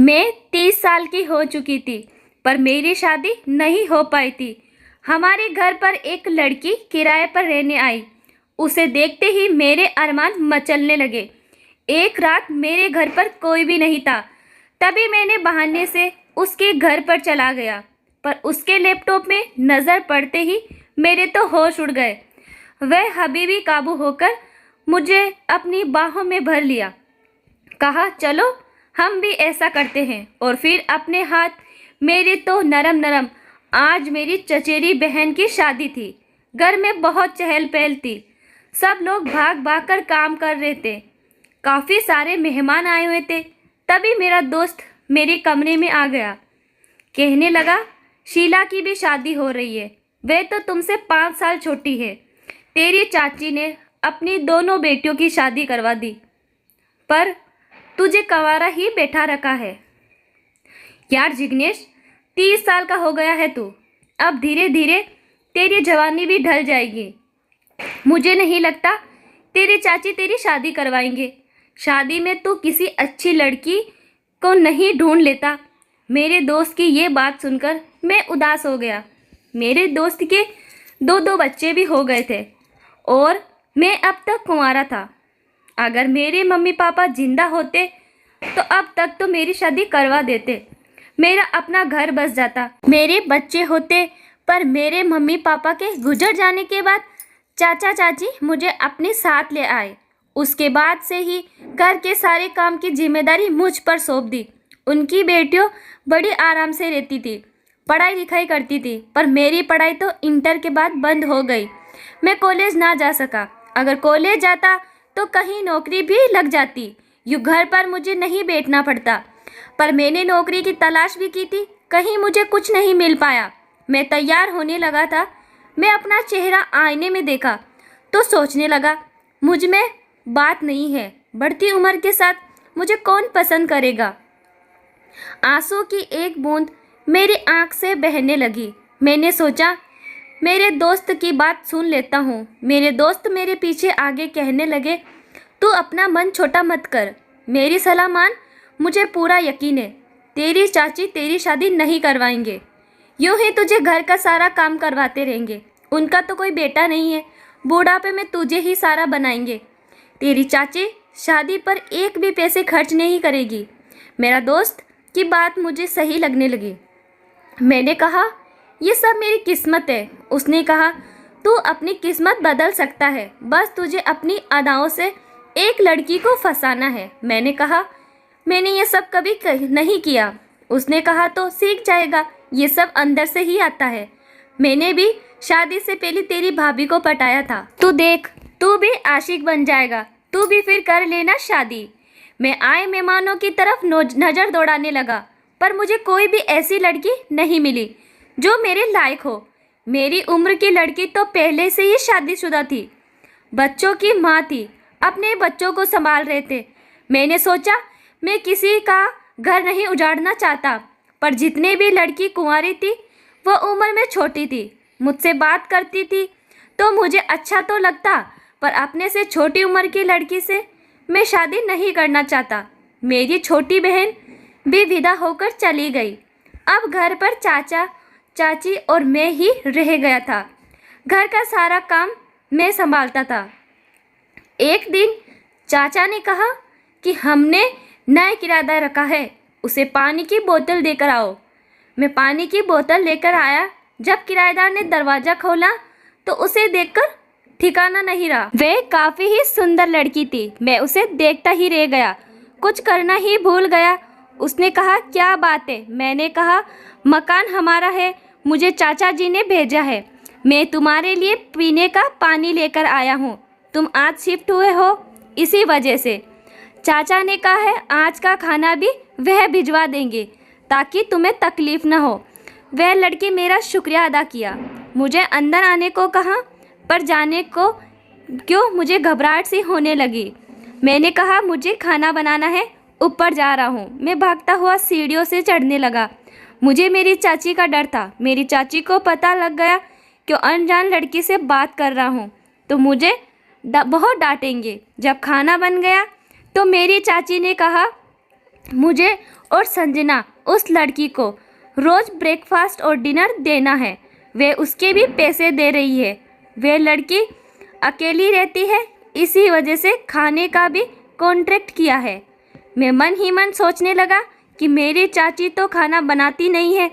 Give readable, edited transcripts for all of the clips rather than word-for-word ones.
मैं 30 साल की हो चुकी थी, पर मेरी शादी नहीं हो पाई थी। हमारे घर पर एक लड़की किराए पर रहने आई। उसे देखते ही मेरे अरमान मचलने लगे। एक रात मेरे घर पर कोई भी नहीं था, तभी मैंने बहाने से उसके घर पर चला गया, पर उसके लैपटॉप में नज़र पड़ते ही मेरे तो होश उड़ गए। वह हबीबी काबू होकर मुझे अपनी बाहों में भर लिया। कहा, चलो हम भी ऐसा करते हैं। और फिर अपने हाथ मेरे तो नरम नरम। आज मेरी चचेरी बहन की शादी थी। घर में बहुत चहल पहल थी। सब लोग भाग भाग कर काम कर रहे थे। काफ़ी सारे मेहमान आए हुए थे। तभी मेरा दोस्त मेरे कमरे में आ गया। कहने लगा, शीला की भी शादी हो रही है। वह तो तुमसे 5 साल छोटी है। तेरी चाची ने अपनी दोनों बेटियों की शादी करवा दी, पर तुझे कंवारा ही बैठा रखा है। यार जिग्नेश, 30 साल का हो गया है तू। अब धीरे धीरे तेरी जवानी भी ढल जाएगी। मुझे नहीं लगता तेरी चाची तेरी शादी करवाएंगे। शादी में तू किसी अच्छी लड़की को नहीं ढूंढ लेता। मेरे दोस्त की ये बात सुनकर मैं उदास हो गया। मेरे दोस्त के 2 बच्चे भी हो गए थे और मैं अब तक कुंवारा था। अगर मेरे मम्मी पापा जिंदा होते तो अब तक तो मेरी शादी करवा देते। मेरा अपना घर बस जाता, मेरे बच्चे होते। पर मेरे मम्मी पापा के गुजर जाने के बाद चाचा चाची मुझे अपने साथ ले आए। उसके बाद से ही घर के सारे काम की जिम्मेदारी मुझ पर सौंप दी। उनकी बेटियों बड़ी आराम से रहती थी, पढ़ाई लिखाई करती थी, पर मेरी पढ़ाई तो इंटर के बाद बंद हो गई। मैं कॉलेज ना जा सका। अगर कॉलेज जाता तो कहीं नौकरी भी लग जाती। यूँ घर पर मुझे नहीं बैठना पड़ता। पर मैंने नौकरी की तलाश भी की थी, कहीं मुझे कुछ नहीं मिल पाया। मैं तैयार होने लगा था। मैं अपना चेहरा आईने में देखा तो सोचने लगा, मुझ में बात नहीं है। बढ़ती उम्र के साथ मुझे कौन पसंद करेगा। आंसू की एक बूंद मेरी आंख से बहने लगी। मैंने सोचा, मेरे दोस्त की बात सुन लेता हूँ। मेरे दोस्त मेरे पीछे आगे कहने लगे, तू अपना मन छोटा मत कर, मेरी सलाह मान। मुझे पूरा यकीन है तेरी चाची तेरी शादी नहीं करवाएंगे। यूँ ही तुझे घर का सारा काम करवाते रहेंगे। उनका तो कोई बेटा नहीं है। बूढ़ापे में तुझे ही सारा बनाएंगे। तेरी चाची शादी पर एक भी पैसे खर्च नहीं करेगी। मेरा दोस्त की बात मुझे सही लगने लगी। मैंने कहा, ये सब मेरी किस्मत है। उसने कहा, तू अपनी किस्मत बदल सकता है, बस तुझे अपनी अदाओं से एक लड़की को फंसाना है। मैंने कहा, मैंने ये सब कभी नहीं किया। उसने कहा, तो सीख जाएगा, ये सब अंदर से ही आता है। मैंने भी शादी से पहले तेरी भाभी को पटाया था। तू देख, तू भी आशिक बन जाएगा। तू भी फिर कर लेना शादी। मैं आए मेहमानों की तरफ नज़र दौड़ाने लगा, पर मुझे कोई भी ऐसी लड़की नहीं मिली जो मेरे लायक हो। मेरी उम्र की लड़की तो पहले से ही शादीशुदा थी, बच्चों की माँ थी, अपने बच्चों को संभाल रहे थे। मैंने सोचा, मैं किसी का घर नहीं उजाड़ना चाहता, पर जितने भी लड़की कुंवारी थी वो उम्र में छोटी थी। मुझसे बात करती थी तो मुझे अच्छा तो लगता, पर अपने से छोटी उम्र की लड़की से मैं शादी नहीं करना चाहता। मेरी छोटी बहन भी विदा होकर चली गई। अब घर पर चाचा चाची और मैं ही रह गया था। घर का सारा काम मैं संभालता था। एक दिन चाचा ने कहा कि हमने नया किराएदार रखा है, उसे पानी की बोतल देकर आओ। मैं पानी की बोतल लेकर आया। जब किराएदार ने दरवाज़ा खोला तो उसे देखकर ठिकाना नहीं रहा। वह काफ़ी ही सुंदर लड़की थी। मैं उसे देखता ही रह गया, कुछ करना ही भूल गया। उसने कहा, क्या बात है? मैंने कहा, मकान हमारा है, मुझे चाचा जी ने भेजा है। मैं तुम्हारे लिए पीने का पानी लेकर आया हूँ। तुम आज शिफ्ट हुए हो, इसी वजह से। चाचा ने कहा है आज का खाना भी वह भिजवा देंगे ताकि तुम्हें तकलीफ़ न हो। वह लड़की मेरा शुक्रिया अदा किया, मुझे अंदर आने को कहा, पर जाने को क्यों मुझे घबराहट सी होने लगी। मैंने कहा, मुझे खाना बनाना है, ऊपर जा रहा हूँ। मैं भागता हुआ सीढ़ियों से चढ़ने लगा। मुझे मेरी चाची का डर था। मेरी चाची को पता लग गया कि अनजान लड़की से बात कर रहा हूँ तो मुझे बहुत डांटेंगे। जब खाना बन गया तो मेरी चाची ने कहा, मुझे और संजना उस लड़की को रोज़ ब्रेकफास्ट और डिनर देना है। वे उसके भी पैसे दे रही है। वे लड़की अकेली रहती है, इसी वजह से खाने का भी कॉन्ट्रैक्ट किया है। मैं मन ही मन सोचने लगा कि मेरी चाची तो खाना बनाती नहीं है,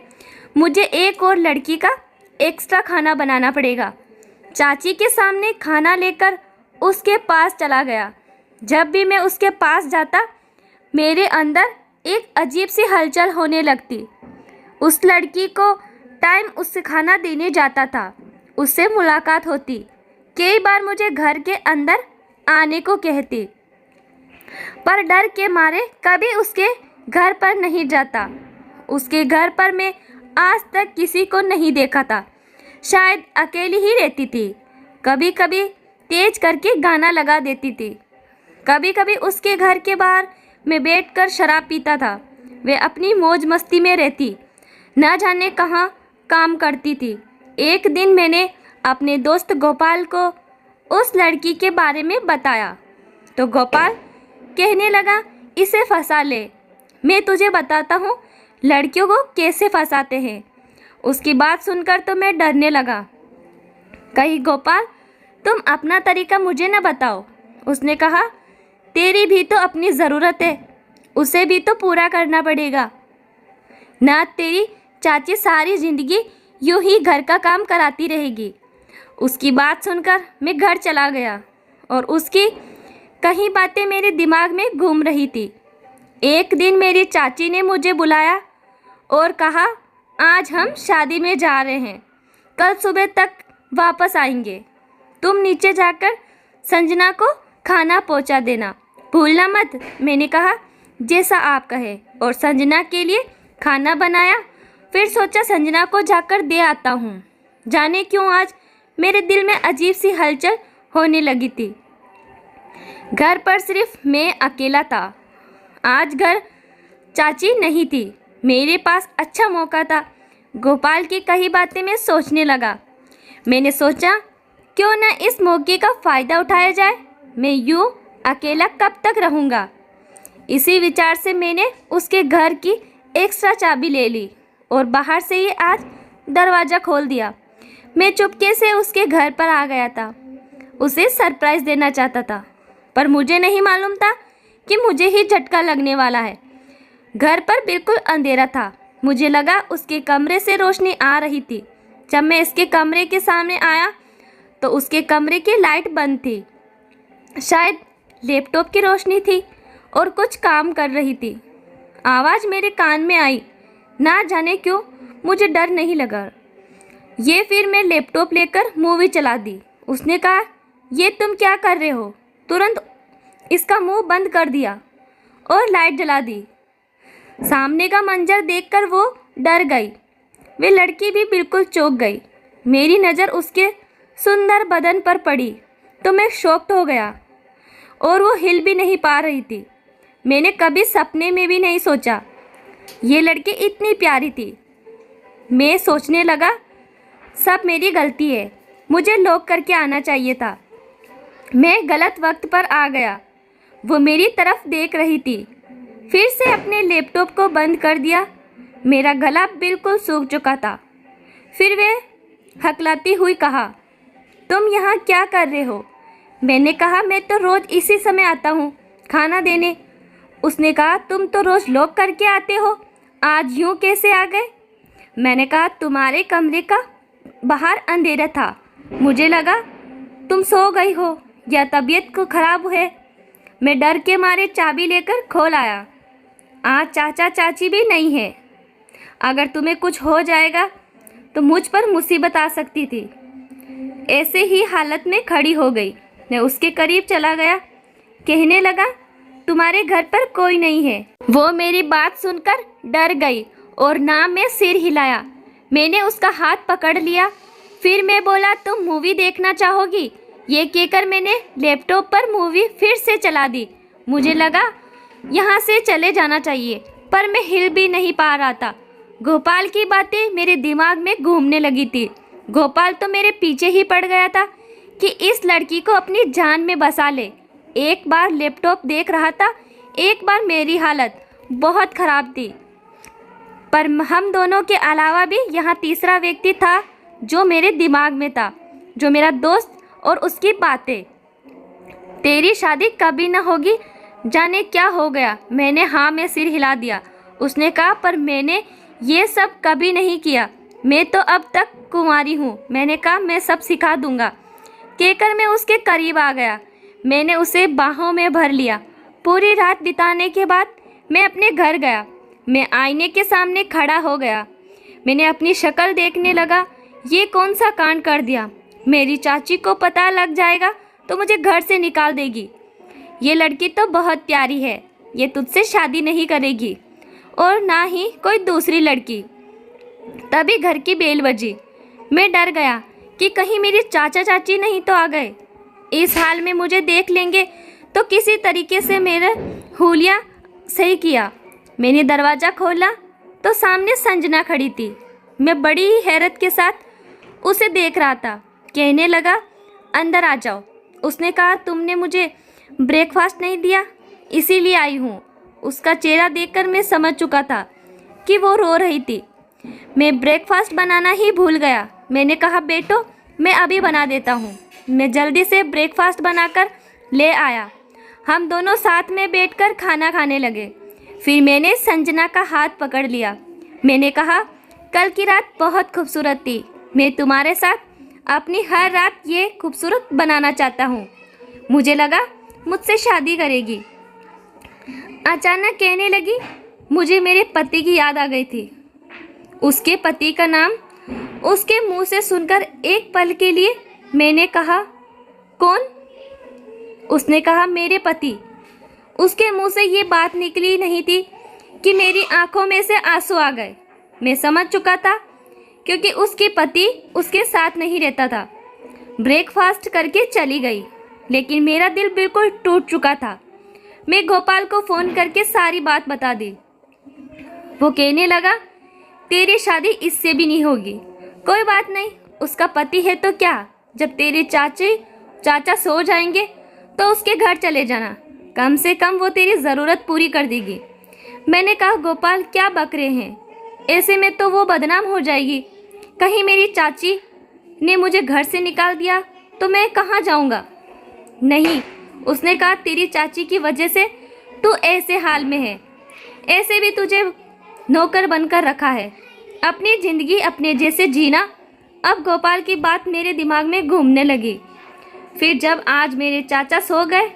मुझे एक और लड़की का एक्स्ट्रा खाना बनाना पड़ेगा। चाची के सामने खाना लेकर उसके पास चला गया। जब भी मैं उसके पास जाता मेरे अंदर एक अजीब सी हलचल होने लगती। उस लड़की को टाइम उससे खाना देने जाता था, उससे मुलाकात होती, कई बार मुझे घर के अंदर आने को कहती, पर डर के मारे कभी उसके घर पर नहीं जाता। उसके घर पर मैं आज तक किसी को नहीं देखा था, शायद अकेली ही रहती थी। कभी कभी तेज करके गाना लगा देती थी। कभी कभी उसके घर के बाहर मैं बैठकर शराब पीता था। वे अपनी मौज मस्ती में रहती, न जाने कहाँ काम करती थी। एक दिन मैंने अपने दोस्त गोपाल को उस लड़की के बारे में बताया तो गोपाल कहने लगा, इसे फंसा ले, मैं तुझे बताता हूँ लड़कियों को कैसे फंसाते हैं। उसकी बात सुनकर तो मैं डरने लगा। कहीं गोपाल तुम अपना तरीका मुझे न बताओ। उसने कहा, तेरी भी तो अपनी ज़रूरत है, उसे भी तो पूरा करना पड़ेगा ना। तेरी चाची सारी ज़िंदगी यूं ही घर का काम कराती रहेगी। उसकी बात सुनकर मैं घर चला गया और उसकी कई बातें मेरे दिमाग में घूम रही थी। एक दिन मेरी चाची ने मुझे बुलाया और कहा, आज हम शादी में जा रहे हैं, कल सुबह तक वापस आएंगे। तुम नीचे जाकर संजना को खाना पहुंचा देना, भूलना मत। मैंने कहा, जैसा आप कहे, और संजना के लिए खाना बनाया। फिर सोचा संजना को जाकर दे आता हूँ। जाने क्यों आज मेरे दिल में अजीब सी हलचल होने लगी थी। घर पर सिर्फ मैं अकेला था। आज घर चाची नहीं थी, मेरे पास अच्छा मौका था। गोपाल की कई बातें मैं सोचने लगा। मैंने सोचा, क्यों न इस मौके का फ़ायदा उठाया जाए। मैं यूँ अकेला कब तक रहूँगा। इसी विचार से मैंने उसके घर की एक्स्ट्रा चाबी ले ली और बाहर से ही आज दरवाज़ा खोल दिया। मैं चुपके से उसके घर पर आ गया था। उसे सरप्राइज़ देना चाहता था, पर मुझे नहीं मालूम था कि मुझे ही झटका लगने वाला है। घर पर बिल्कुल अंधेरा था। मुझे लगा उसके कमरे से रोशनी आ रही थी। जब मैं इसके कमरे के सामने आया तो उसके कमरे की लाइट बंद थी। शायद लैपटॉप की रोशनी थी और कुछ काम कर रही थी। आवाज़ मेरे कान में आई। ना जाने क्यों मुझे डर नहीं लगा। ये फिर मैं लैपटॉप लेकर मूवी चला दी। उसने कहा, ये तुम क्या कर रहे हो? तुरंत इसका मुंह बंद कर दिया और लाइट जला दी। सामने का मंजर देखकर वो डर गई। वे लड़की भी बिल्कुल चौंक गई। मेरी नज़र उसके सुंदर बदन पर पड़ी तो मैं शॉक्ड हो गया और वो हिल भी नहीं पा रही थी। मैंने कभी सपने में भी नहीं सोचा ये लड़की इतनी प्यारी थी। मैं सोचने लगा, सब मेरी गलती है, मुझे लॉक करके आना चाहिए था। मैं गलत वक्त पर आ गया। वो मेरी तरफ देख रही थी। फिर से अपने लैपटॉप को बंद कर दिया। मेरा गला बिल्कुल सूख चुका था। फिर वे हकलाती हुई कहा, तुम यहाँ क्या कर रहे हो? मैंने कहा, मैं तो रोज़ इसी समय आता हूँ खाना देने। उसने कहा, तुम तो रोज़ लॉक करके आते हो, आज यूँ कैसे आ गए? मैंने कहा, तुम्हारे कमरे का बाहर अंधेरा था, मुझे लगा तुम सो गई हो या तबीयत को ख़राब है। मैं डर के मारे चाबी लेकर खोल आया। आज चाचा चाची भी नहीं है। अगर तुम्हें कुछ हो जाएगा तो मुझ पर मुसीबत आ सकती थी। ऐसे ही हालत में खड़ी हो गई। मैं उसके करीब चला गया, कहने लगा, तुम्हारे घर पर कोई नहीं है। वो मेरी बात सुनकर डर गई और ना में सिर हिलाया। मैंने उसका हाथ पकड़ लिया। फिर मैं बोला, तुम मूवी देखना चाहोगी? ये कहकर मैंने लैपटॉप पर मूवी फिर से चला दी। मुझे लगा यहाँ से चले जाना चाहिए, पर मैं हिल भी नहीं पा रहा था। गोपाल की बातें मेरे दिमाग में घूमने लगी थी। गोपाल तो मेरे पीछे ही पड़ गया था कि इस लड़की को अपनी जान में बसा ले। एक बार लैपटॉप देख रहा था, एक बार मेरी हालत, बहुत ख़राब थी। पर हम दोनों के अलावा भी यहाँ तीसरा व्यक्ति था जो मेरे दिमाग में था, जो मेरा दोस्त और उसकी बातें। तेरी शादी कभी न होगी, जाने क्या हो गया। मैंने हाँ में सिर हिला दिया। उसने कहा, पर मैंने ये सब कभी नहीं किया, मैं तो अब तक कुंवारी हूँ। मैंने कहा, मैं सब सिखा दूँगा। कहकर मैं उसके करीब आ गया। मैंने उसे बाहों में भर लिया। पूरी रात बिताने के बाद मैं अपने घर गया। मैं आईने के सामने खड़ा हो गया। मैंने अपनी शक्ल देखने लगा। ये कौन सा कांड कर दिया। मेरी चाची को पता लग जाएगा तो मुझे घर से निकाल देगी। ये लड़की तो बहुत प्यारी है, ये तुझसे शादी नहीं करेगी और ना ही कोई दूसरी लड़की। तभी घर की बेल बजी। मैं डर गया कि कहीं मेरी चाचा चाची नहीं तो आ गए। इस हाल में मुझे देख लेंगे तो किसी तरीके से मेरा हुलिया सही किया। मैंने दरवाज़ा खोला तो सामने संजना खड़ी थी। मैं बड़ी ही हैरत के साथ उसे देख रहा था। कहने लगा, अंदर आ जाओ। उसने कहा, तुमने मुझे ब्रेकफास्ट नहीं दिया, इसीलिए आई हूँ। उसका चेहरा देखकर मैं समझ चुका था कि वो रो रही थी। मैं ब्रेकफास्ट बनाना ही भूल गया। मैंने कहा, बेटो मैं अभी बना देता हूँ। मैं जल्दी से ब्रेकफास्ट बनाकर ले आया। हम दोनों साथ में बैठकर खाना खाने लगे। फिर मैंने संजना का हाथ पकड़ लिया। मैंने कहा, कल की रात बहुत खूबसूरत थी। मैं तुम्हारे साथ अपनी हर रात ये खूबसूरत बनाना चाहता हूँ। मुझे लगा मुझसे शादी करेगी। अचानक कहने लगी, मुझे मेरे पति की याद आ गई थी। उसके पति का नाम उसके मुंह से सुनकर एक पल के लिए मैंने कहा, कौन? उसने कहा, मेरे पति। उसके मुंह से ये बात निकली नहीं थी कि मेरी आंखों में से आंसू आ गए। मैं समझ चुका था क्योंकि उसके पति उसके साथ नहीं रहता था। ब्रेकफास्ट करके चली गई, लेकिन मेरा दिल बिल्कुल टूट चुका था। मैं गोपाल को फ़ोन करके सारी बात बता दी। वो कहने लगा, तेरी शादी इससे भी नहीं होगी। कोई बात नहीं, उसका पति है तो क्या। जब तेरे चाचा सो जाएंगे तो उसके घर चले जाना, कम से कम वो तेरी ज़रूरत पूरी कर देगी। मैंने कहा, गोपाल क्या बक रहे हैं, ऐसे में तो वो बदनाम हो जाएगी। कहीं मेरी चाची ने मुझे घर से निकाल दिया तो मैं कहाँ जाऊँगा। नहीं, उसने कहा, तेरी चाची की वजह से तू ऐसे हाल में है। ऐसे भी तुझे नौकर बनकर रखा है। अपनी ज़िंदगी अपने जैसे जीना। अब गोपाल की बात मेरे दिमाग में घूमने लगी। फिर जब आज मेरे चाचा सो गए,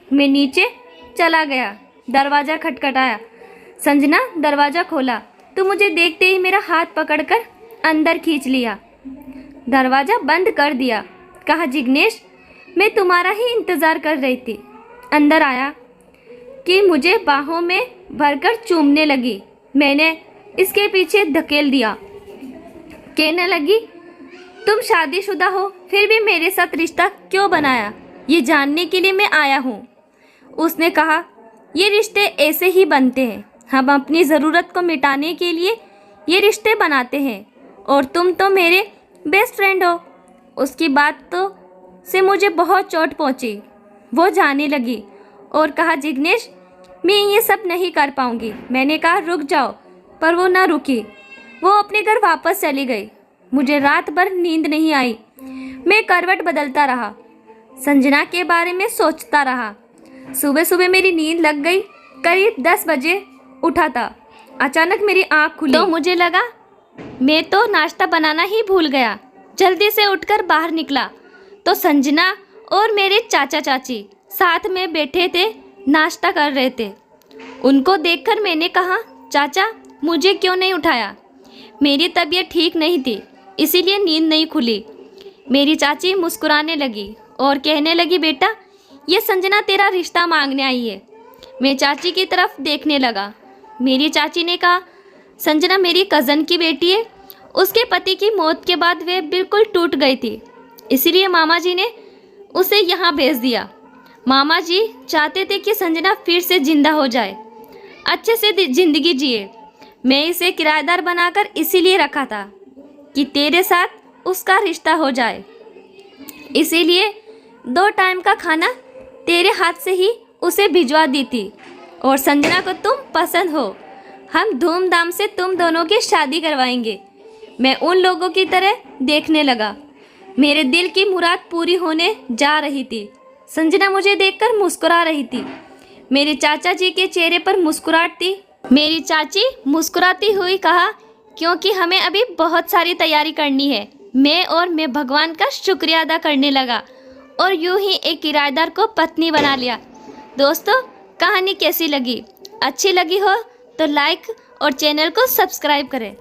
मैं नीचे चला गया। दरवाज़ा खटखटाया। संजना दरवाज़ा खोला तो मुझे देखते ही मेरा हाथ पकड़कर अंदर खींच लिया। दरवाज़ा बंद कर दिया। कहा, जिग्नेश मैं तुम्हारा ही इंतज़ार कर रही थी। अंदर आया कि मुझे बाहों में भरकर चूमने लगी। मैंने इसके पीछे धकेल दिया। कहने लगी, तुम शादीशुदा हो फिर भी मेरे साथ रिश्ता क्यों बनाया, ये जानने के लिए मैं आया हूँ। उसने कहा, ये रिश्ते ऐसे ही बनते हैं। हम अपनी ज़रूरत को मिटाने के लिए ये रिश्ते बनाते हैं और तुम तो मेरे बेस्ट फ्रेंड हो। उसकी बात तो से मुझे बहुत चोट पहुँची। वो जाने लगी और कहा, जिग्नेश मैं ये सब नहीं कर पाऊँगी। मैंने कहा, रुक जाओ, पर वो ना रुकी। वो अपने घर वापस चली गई। मुझे रात भर नींद नहीं आई। मैं करवट बदलता रहा, संजना के बारे में सोचता रहा। सुबह सुबह मेरी नींद लग गई। करीब 10 बजे उठा था। अचानक मेरी आँख खुली तो मुझे लगा मैं तो नाश्ता बनाना ही भूल गया। जल्दी से उठकर बाहर निकला तो संजना और मेरे चाचा चाची साथ में बैठे थे, नाश्ता कर रहे थे। उनको देखकर मैंने कहा, चाचा मुझे क्यों नहीं उठाया? मेरी तबीयत ठीक नहीं थी, इसीलिए नींद नहीं खुली। मेरी चाची मुस्कुराने लगी और कहने लगी, बेटा ये संजना तेरा रिश्ता मांगने आई है। मैं चाची की तरफ देखने लगा। मेरी चाची ने कहा, संजना मेरी कज़न की बेटी है। उसके पति की मौत के बाद वे बिल्कुल टूट गई थी, इसीलिए मामा जी ने उसे यहाँ भेज दिया। मामा जी चाहते थे कि संजना फिर से जिंदा हो जाए, अच्छे से ज़िंदगी जिए। मैं इसे किराएदार बनाकर इसीलिए रखा था कि तेरे साथ उसका रिश्ता हो जाए। इसीलिए 2 टाइम का खाना तेरे हाथ से ही उसे भिजवा दी थी। और संजना को तुम पसंद हो। हम धूमधाम से तुम दोनों की शादी करवाएंगे। मैं उन लोगों की तरह देखने लगा। मेरे दिल की मुराद पूरी होने जा रही थी। संजना मुझे देखकर मुस्कुरा रही थी। मेरे चाचा जी के चेहरे पर मुस्कुराहट थी। मेरी चाची मुस्कुराती हुई कहा, क्योंकि हमें अभी बहुत सारी तैयारी करनी है। मैं भगवान का शुक्रिया अदा करने लगा और यूं ही एक किराएदार को पत्नी बना लिया। दोस्तों, कहानी कैसी लगी? अच्छी लगी हो तो लाइक और चैनल को सब्सक्राइब करें।